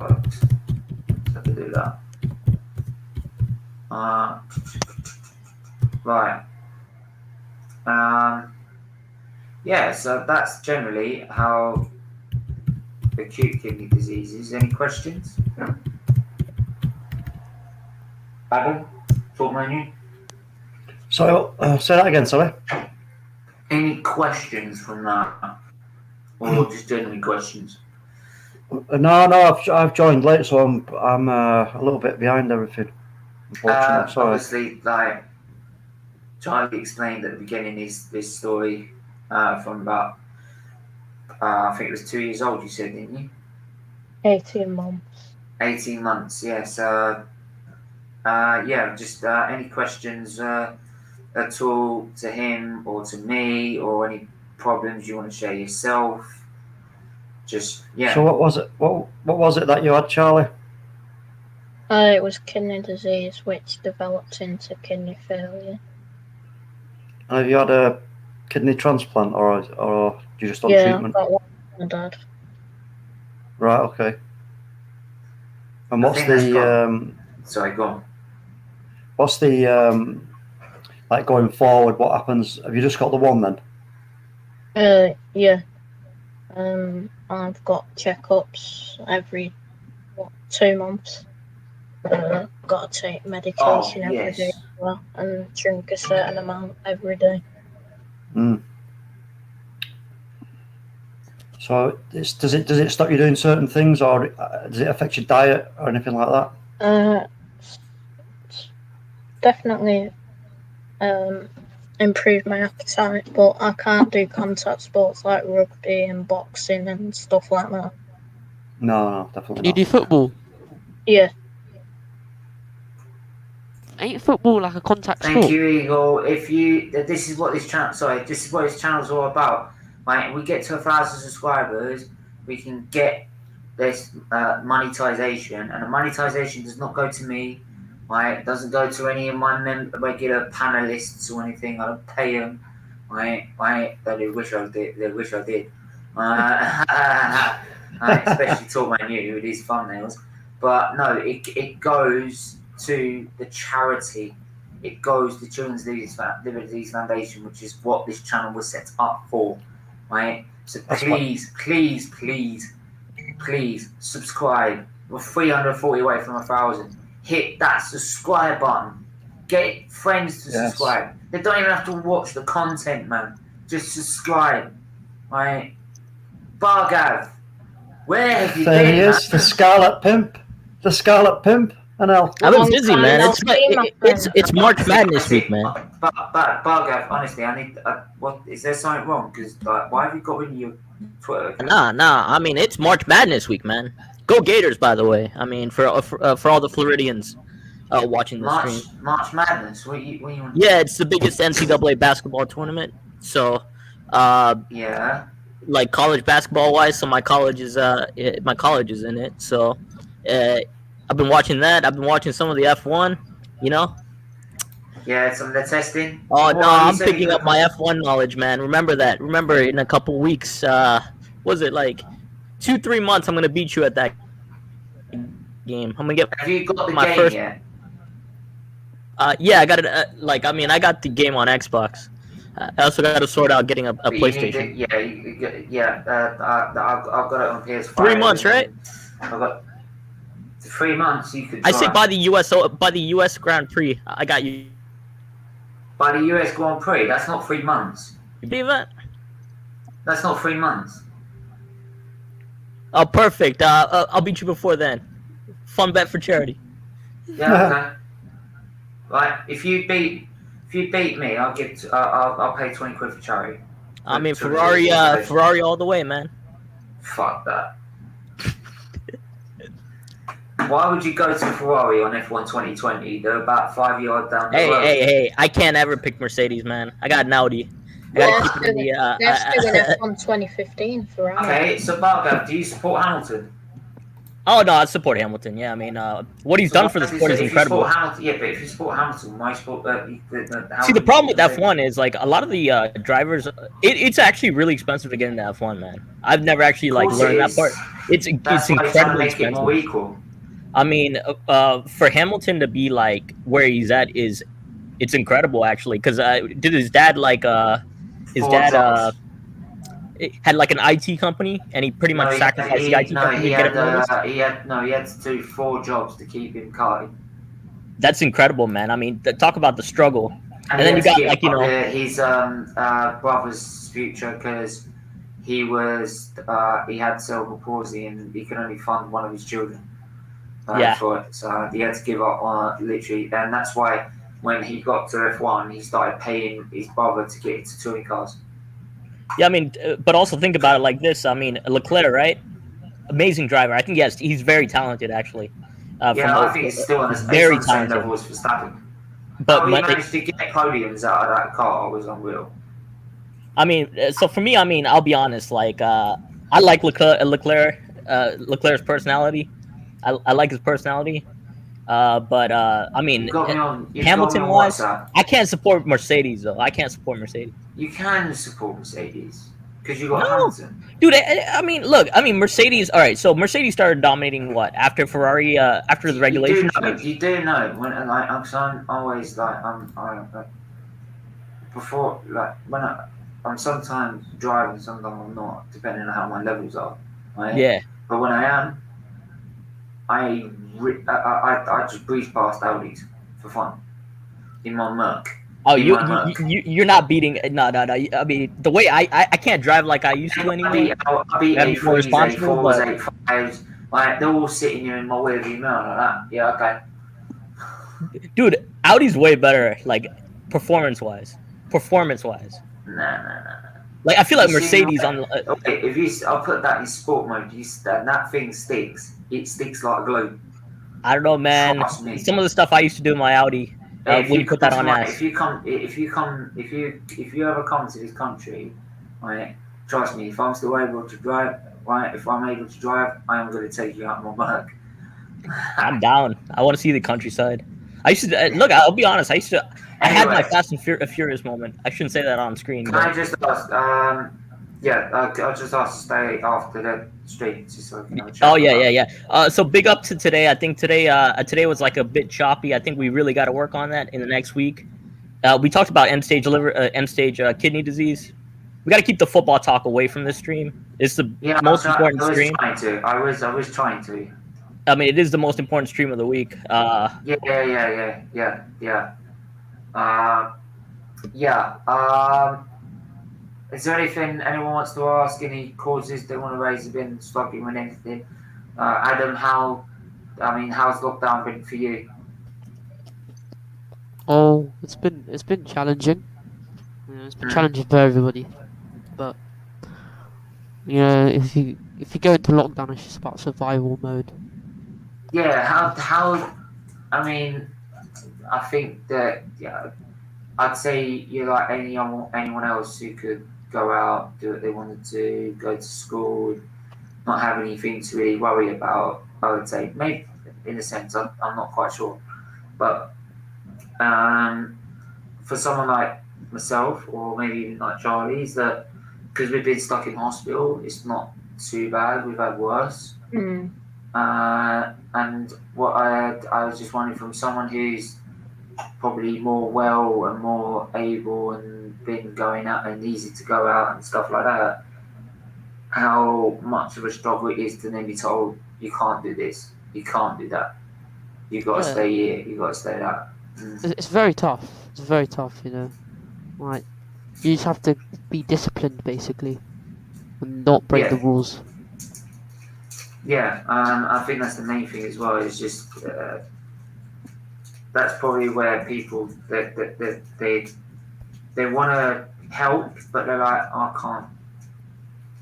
Let's do that. Right. Yeah, so that's generally how acute kidney disease is. Any questions? Adam? Talk menu? So, say that again, sorry. Any questions from that? Or just generally questions? No, I've joined late, so I'm a little bit behind everything. Unfortunately, sorry. Obviously, like Charlie explained at the beginning, this story from about I think it was 2 years old. You said, didn't you? 18 months. 18 months. Yes. Yeah. Just any questions at all to him or to me, or any problems you want to share yourself? Just yeah. So what was it? What was it that you had, Charlie? It was kidney disease, which developed into kidney failure. Have you had a kidney transplant, or you just on treatment? Yeah, I've got one with my dad. Right. Okay. And what's the Sorry, go on. What's the like going forward? What happens? Have you just got the one then? Yeah. I've got checkups every 2 months. Got to take medication every day as well, and drink a certain amount every day. So does it stop you doing certain things, or does it affect your diet or anything like that? Definitely improve my appetite, but I can't do contact sports like rugby and boxing and stuff like that. No, definitely Can not. you do football? Yeah. Ain't football like a contact sport? Thank you, Eagle. This is what this channel's all about. Right, we get to 1,000 subscribers, we can get this monetization, and the monetization does not go to me. Right, it doesn't go to any of my regular panelists or anything. I don't pay them. Right, they wish I did. Especially Talk Man U with these thumbnails. But no, it goes to the charity. It goes to Children's Liver Disease Foundation, which is what this channel was set up for. Right, so please subscribe. We're 340 away from 1,000. Hit that subscribe button. Get friends to subscribe. They don't even have to watch the content, man. Just subscribe. Right, Bargav, where have you been? There he is, the Scarlet Pimp. And I've been busy, man. It's March Madness week, man. But Bargav, honestly, what is there something wrong? Because why have you got rid of your Twitter? Nah. I mean, it's March Madness week, man. Go Gators, by the way. I mean, for all the Floridians. watching the stream. March Madness. What you on? Yeah, it's the biggest NCAA basketball tournament. So, Yeah. like college basketball wise, so my college is in it. So, I've been watching that. I've been watching some of the F1. You know. Yeah, some of the testing. Oh no, I'm picking up my F1 knowledge, man. Remember that. Remember, in a couple weeks, was it like 2-3 months? I'm gonna beat you at that game. I'm gonna get. Have you got the my game first. yet? Yeah, I got it. I got the game on Xbox. I also got to sort out getting a PlayStation. I've got it on PS5. 3 months, right? I've got 3 months. You could. I say by the US Grand Prix. I got you. By the US Grand Prix, that's not 3 months. You believe that? That's not 3 months. Oh, perfect. I'll beat you before then. Fun bet for charity. Yeah. Okay. Right. If you beat me, I'll pay 20 quid for charity. I mean, Ferrari all the way, man. Fuck that. Why would you go to Ferrari on F1 2020? They're about 5 yards down the road. Hey! I can't ever pick Mercedes, man. I got an Audi. They're still in F1 2015 Ferrari. Okay, so Bargav, do you support Hamilton? Oh no, I support Hamilton. Yeah, I mean, what he's done for the sport is incredible. But if you support Hamilton, why support See, the problem with F1 is like a lot of the drivers. It's actually really expensive to get into F1, man. I've never actually learned that part. It's incredibly expensive. More equal. I mean, for Hamilton to be like where he's at it's incredible actually. Because did his dad had like an IT company, and he pretty much sacrificed the IT company to get him. He had to do 4 jobs to keep him karting. That's incredible, man. I mean, talk about the struggle. And then you got his brother's future because he had cerebral palsy and he could only fund one of his children. For it. So he had to give up on literally, and that's why when he got to F1, he started paying his brother to get into touring cars. Yeah, I mean, but also think about it like this. I mean, Leclerc, right? Amazing driver. I think, yes, he's very talented, actually. I think he's still on the same level as Verstappen. But he managed to get podiums out of that car was unreal. I mean, so for me, I mean, I'll be honest. Like, I like Leclerc's personality. I like his personality. But I mean, Hamilton-wise, I can't support Mercedes, though. I can't support Mercedes. You can support Mercedes because you got Hamilton. Dude, I mean, look, Mercedes. All right, so Mercedes started dominating what after Ferrari, after the regulations. You do know when I'm always before when I'm sometimes driving, sometimes I'm not, depending on how my levels are. Right? Yeah. But when I am, I just breeze past Audis for fun in my Merc. Oh, you're not beating. No. I mean, the way I can't drive like I used to anymore. I beat A3s, A4s, A5s. Like they're all sitting here in my rearview mirror like that. Yeah, okay. Dude, Audi's way better, like performance wise. Nah. Like I feel like Mercedes on. Okay, I'll put that in sport mode. That thing sticks. It sticks like glue. I don't know, man. Some of the stuff I used to do in my Audi. When you put that on ass. If you ever come to this country, right? Trust me. If I'm still able to drive, right? If I'm able to drive, I am going to take you out of my work. I'm down. I want to see the countryside. I used to look. I'll be honest. I had my Fast and Furious moment. I shouldn't say that on screen. Can I just ask? I'll just ask to stay after the stream. So yeah. So big up to today. I think today was like a bit choppy. I think we really got to work on that in the next week. We talked about end stage kidney disease. We got to keep the football talk away from this stream. It's the most important stream. I was trying to. I mean, it is the most important stream of the week. Is there anything anyone wants to ask? Any causes they want to raise? Have been struggling with anything? Adam, how's lockdown been for you? Oh, it's been challenging. It's been challenging for everybody. But if you go into lockdown, it's just about survival mode. Yeah. How? I mean, I think that I'd say you're like anyone else who could go out, do what they wanted to, go to school, not have anything to really worry about. I would say maybe in a sense I'm not quite sure, but for someone like myself or maybe even like Charlie's, that because we've been stuck in hospital, it's not too bad. We've had worse. And what I was just wondering from someone who's probably more well and more able and been going out and easy to go out and stuff like that, how much of a struggle it is to then be told you can't do this, you can't do that, you've got to stay here, you've got to stay that. It's very tough. It's very tough, you know. Like, you just have to be disciplined, basically, and not break the rules. Yeah, I think that's the main thing as well. Is just that's probably where people that they want to help, but they're like, I can't.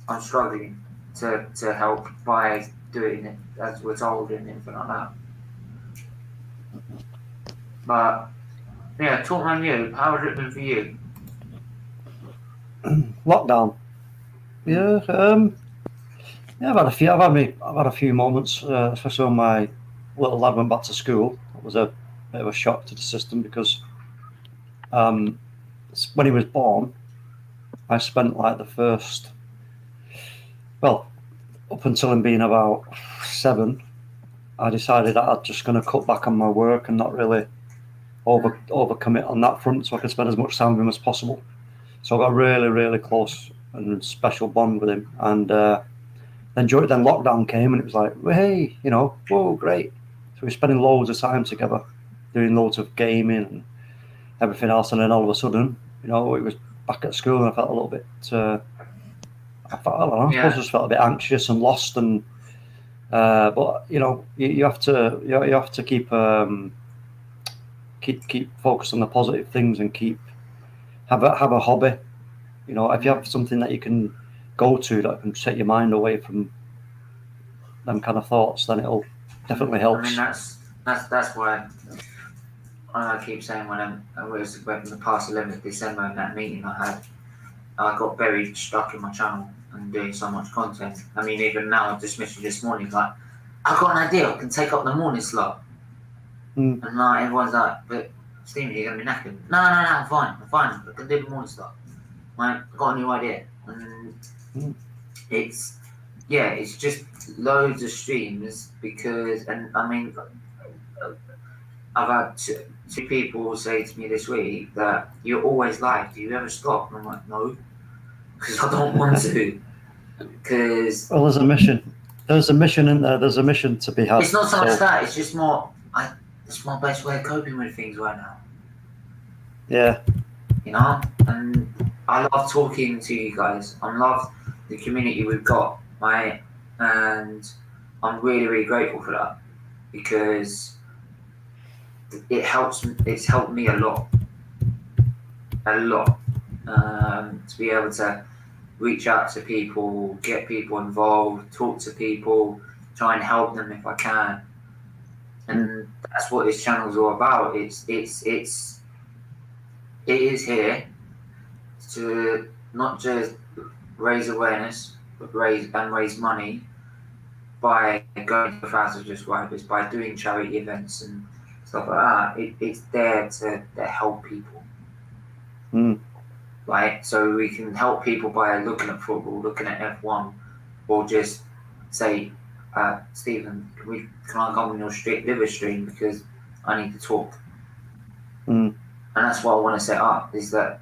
I'm struggling to help by doing it as we're told and anything like that. But yeah, talk on you. How has it been for you? Lockdown. Yeah, I've had a few moments, especially when my little lad went back to school. It was a bit of a shock to the system because when he was born, I spent like the first, well, up until him being about 7, I decided that I'm just going to cut back on my work and not really overcommit on that front, so I could spend as much time with him as possible. So I got a really, really close and special bond with him, and then lockdown came, and it was like, hey, whoa, great. So we were spending loads of time together, doing loads of gaming and everything else, and then all of a sudden, it was back at school, and I felt a little bit. I suppose I just felt a bit anxious and lost, and but you have to keep focused on the positive things and have a hobby. If you have something that you can go to that can take your mind away from them kind of thoughts, then it'll definitely help. I mean, that's why I keep saying when I was in the past 11th December in that meeting I got very stuck in my channel and doing so much content. I mean, even now, I just messaged this morning, like, I've got an idea, I can take up the morning slot. And like, everyone's like, but Stephen, you're going to be knackered. No, I'm fine, I can do the morning slot. Like, I've got a new idea. And it's just loads of streams because, and I mean, I've had two people say to me this week that you're always live, do you ever stop? And I'm like, no, because I don't want to. Because there's a mission. There's a mission in there. There's a mission to be had. It's not so much that. It's just more. It's my best way of coping with things right now. Yeah. And I love talking to you guys. I love the community we've got, right? And I'm really, really grateful for that because it helps. It's helped me a lot, to be able to reach out to people, get people involved, talk to people, try and help them if I can. And that's what this channel's all about. It is here to not just raise awareness, but raise money by going to thousands of subscribers, by doing charity events and stuff like that. It's there to help people. Right? So we can help people by looking at football, looking at F1, or just say, Stephen, can I come on your Liver stream because I need to talk? And that's what I want to set up, is that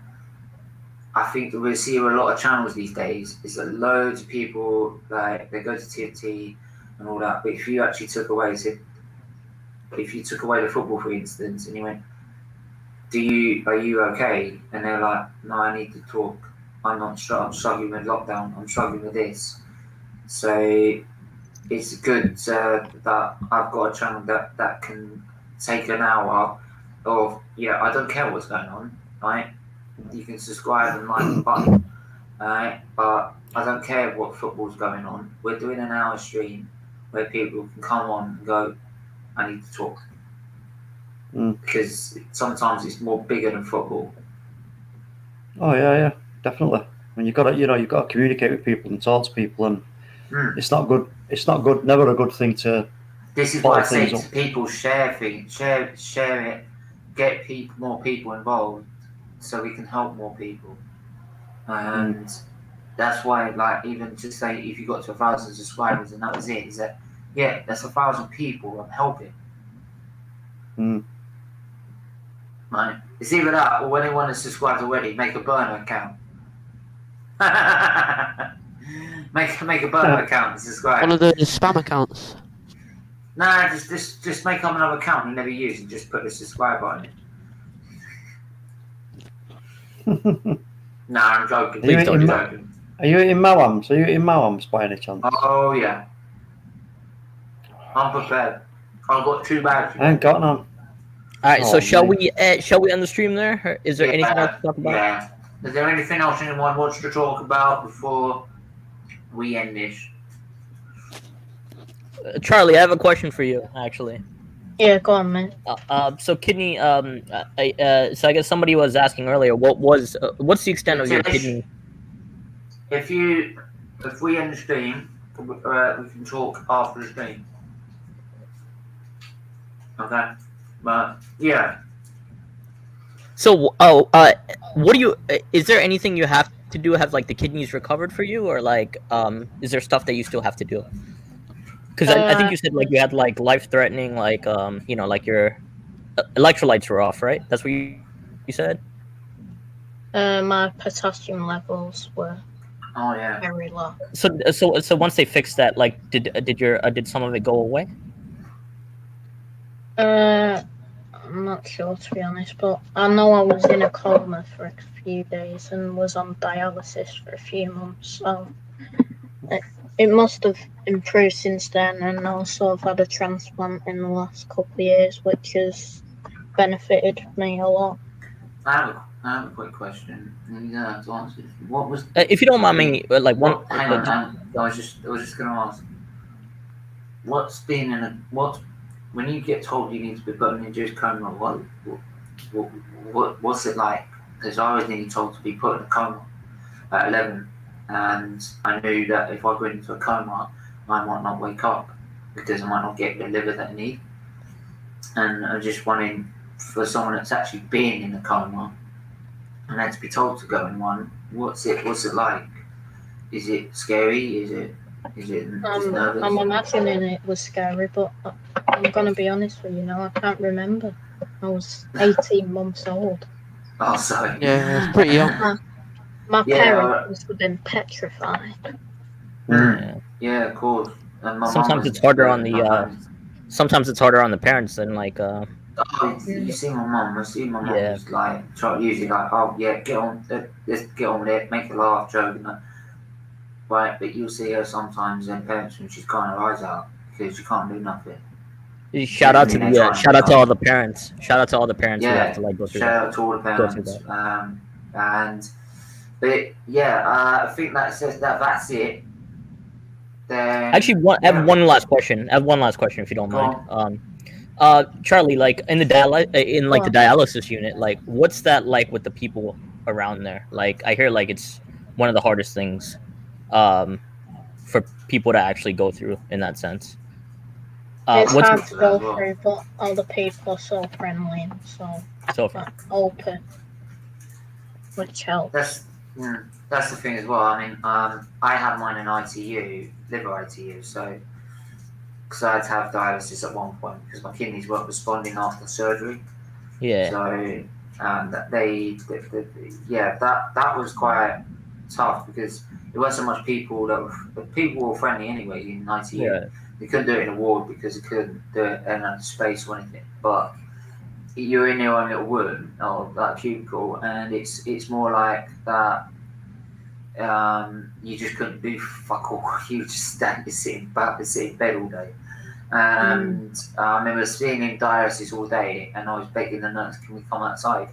I think that we see a lot of channels these days, is that loads of people, like, they go to TFT and all that, but if you actually took away the football, for instance, and you went, are you okay? And they're like, no, I need to talk. I'm struggling with lockdown. I'm struggling with this. So it's good that I've got a channel that can take an hour of, I don't care what's going on, right? You can subscribe and like the button, right? But I don't care what football's going on. We're doing an hour stream where people can come on and go, I need to talk. because sometimes it's more bigger than football. Oh yeah, definitely. When you've got to communicate with people and talk to people, and it's not good. It's not good. Never a good thing to. This is why I say to people: share things, share it, get more people involved, so we can help more people. And that's why, like, even just say if you got to 1,000 subscribers and that was it, is that that's 1,000 people I'm helping. Right? It's either that or when they want to subscribe already, make a burner account. make a burner account and subscribe. One of those spam accounts. Nah, just make up another account you never use and just put the subscribe button in. Nah, I'm joking. Please don't be joking. Are you eating Mawams? Are you eating Mawams by any chance? Oh yeah. I'm prepared. I've got 2 bags. I ain't got none. All right, so shall we end the stream there? Or is there anything else to talk about? Yeah. Is there anything else anyone wants to talk about before we end this? Charlie, I have a question for you, actually. Yeah, go on, man. So kidney. So I guess somebody was asking earlier, what's the extent of your kidney? If we end the stream, we can talk after the stream. Okay. But yeah. So, what do you? Is there anything you have to do? Have like the kidneys recovered for you, or like, is there stuff that you still have to do? Because I think you said like you had like life-threatening, like like your electrolytes were off, right? That's what you said. My potassium levels were very low. So once they fixed that, like, did some of it go away? I'm not sure, to be honest, but I know I was in a coma for a few days and was on dialysis for a few months, so it must have improved since then. And also I've had a transplant in the last couple of years, which has benefited me a lot. I have a quick question. You don't have to answer. What was? If you don't mind me, like one. Hang on. I was just going to ask. What's been when you get told you need to be put in an induced coma? What's it like? Because I was nearly told to be put in a coma at 11, and I knew that if I go into a coma, I might not wake up because I might not get the liver that I need. And I'm just wondering, for someone that's actually been in a coma and had to be told to go in one, what's it like? Is it scary? Is it nervous? I'm imagining it was scary, but I'm gonna be honest with you now, I can't remember. I was 18 months old. Oh, sorry. Yeah, it's pretty young. My parents must have been petrified. Yeah, of course. And sometimes it's harder on the sometimes it's harder on the parents than like you see my mum. I see my mum is like usually like, oh yeah, get on, let's get on with it, make a laugh, joke, and that. Right, but you'll see her sometimes in parents when she's crying her eyes out because she can't do nothing. Shout out to all the parents. Shout out to all the parents who have to like go through that. Shout out to all the parents. I think that says that's it. Then actually, I have one last question. If you don't mind. Charlie, like in the dialysis unit, like what's that like with the people around there? Like I hear like it's one of the hardest things for people to actually go through in that sense. It's hard to go through, but all the people are so friendly and so open, which helps. That's the thing as well. I mean, I had mine in ITU, liver ITU, so because I had to have dialysis at one point because my kidneys weren't responding after surgery. Yeah. So that was quite tough because there weren't so much people people were friendly anyway in ITU. Yeah. They couldn't do it in a ward because they couldn't do it in a space or anything. But you're in your own little room or that cubicle, and it's more like that. You just couldn't do fuck all. You just stand sitting in bed all day. And I remember being in dialysis all day, and I was begging the nurse, "Can we come outside,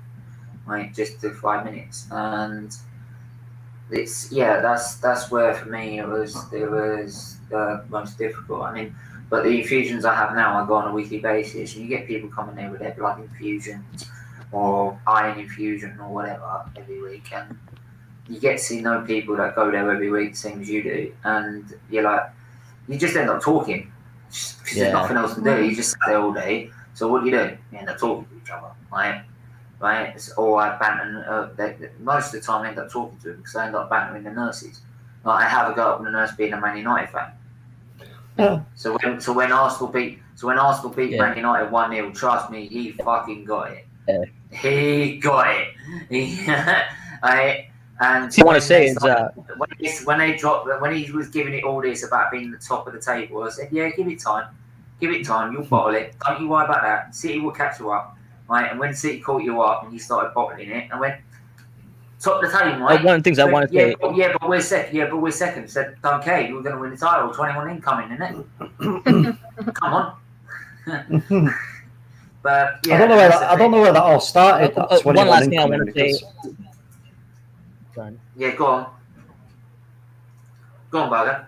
just for 5 minutes?" And that's where for me it was most difficult. I mean, but the infusions I have now, I go on a weekly basis, and you get people coming there with their blood infusions or iron infusion or whatever every week, and you get to know people that go there every week, same as you do, and you're like, you just end up talking because there's nothing else to do. You just sit there all day. So what do? You end up talking to each other, right? Or I banter. Most of the time, I end up talking to them because I end up bantering the nurses. Like I have a go at the nurse being a Man United fan. Yeah. So when Arsenal beat Man United 1-0, trust me, he fucking got it. Yeah. He got it. And so I want to say is when he was giving it all this about being the top of the table, I said, yeah, give it time, you'll bottle it. Don't you worry about that. City will catch you up, right? And when City caught you up and you started bottling it, I went top of the table, right? one of the things I want to say. But we're second. Said, don't care. You're going to win the title. 21 incoming, isn't it? Come on. But yeah, I don't know where that all started. One last thing I want to say. Yeah, go on. Go on, Bugger.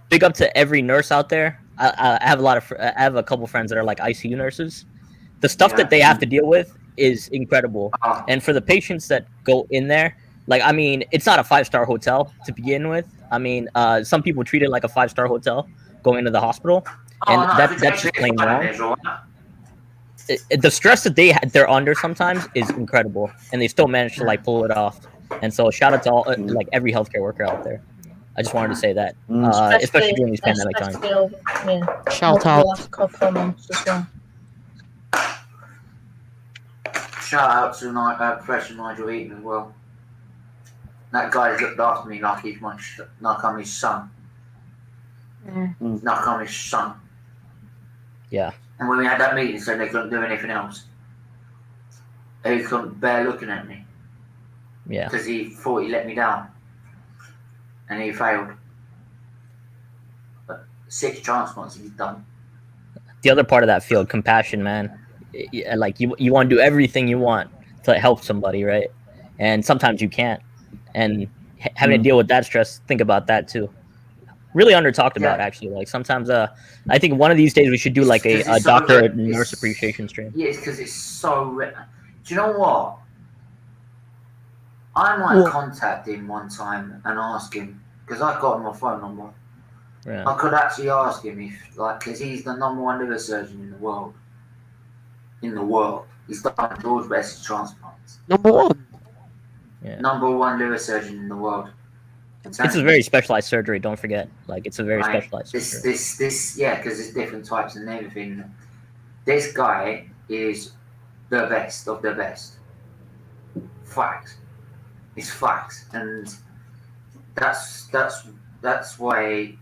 Big up to every nurse out there. I have a couple friends that are like ICU nurses. The stuff that they have to deal with is incredible. And for the patients that go in there, like, I mean, it's not a 5-star hotel to begin with. I mean, some people treat it like a 5-star hotel going into the hospital, and that's just plain wrong. The stress that they're under sometimes is incredible, and they still manage to like pull it off. And so shout out to all like every healthcare worker out there. I just wanted to say that, especially during these pandemic times. Shout out. The last couple of months as well. Shout out to Professor Nigel Eaton as well. That guy's looked after me like I'm his son. Like I'm his son. Yeah. And when we had that meeting, said they couldn't do anything else. He couldn't bear looking at me. Yeah. Because he thought he let me down. And he failed. But 6 transplants he's done. The other part of that field, compassion, man. Like you want to do everything you want to help somebody, right? And sometimes you can't. And having to deal with that stress, think about that too. Really under talked about, actually. Like sometimes, I think one of these days we should do like a doctor nurse appreciation stream. Yeah, it's because it's so. Do you know what? I might contact him one time and ask him, because I've got my phone number. Yeah. I could actually ask him if, like, because he's the #1 liver surgeon in the world. He's done George Best's transplants. #1. Yeah. #1 liver surgeon in the world. It's a very specialized surgery. Don't forget, like it's a very specialized surgery. This, because there's different types and everything. This guy is the best of the best. Facts. It's facts, and that's why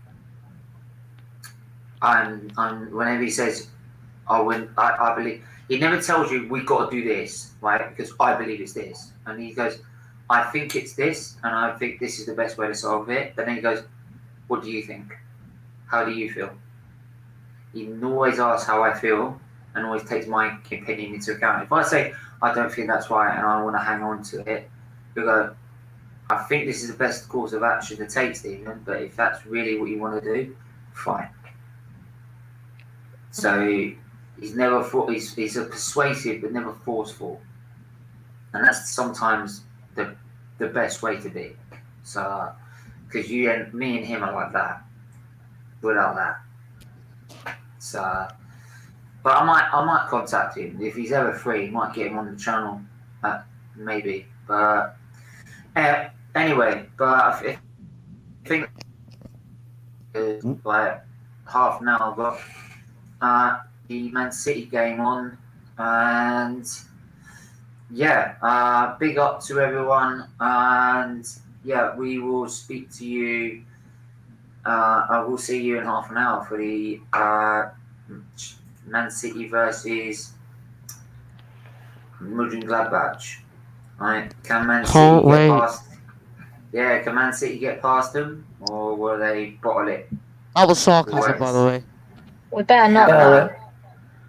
I'm whenever he says, I believe, he never tells you we got to do this, right? Because I believe it's this, and he goes, I think it's this, and I think this is the best way to solve it. But then he goes, what do you think? How do you feel? He always asks how I feel, and always takes my opinion into account. If I say I don't think that's right and I want to hang on to it, you go, I think this is the best course of action to take, Stephen, but if that's really what you want to do, fine. So he's never he's a persuasive but never forceful, and that's sometimes the best way to be. So because me and him are like that, without that. So, but I might contact him if he's ever free. Might get him on the channel, maybe. But anyway, but I think like half an hour got the Man City game on, and yeah, big up to everyone, and yeah, we will speak to you. I will see you in half an hour for the Man City versus Mönchengladbach. Right? Can Man City get past? Yeah, can Man City get past them, or will they bottle it? That was sarcasm, by the way. We better not.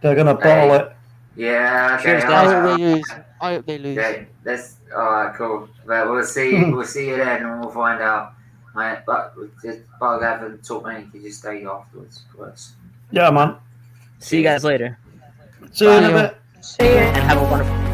They're gonna bottle it. Yeah. Okay. Cheers, guys. I hope they lose. Okay, that's all right. Cool. But we'll see. We'll see you then, and we'll find out. Right, but just bug have and talk me. You just stay afterwards. Yeah, man. See you guys later. See you in a bit. See you. And have a wonderful.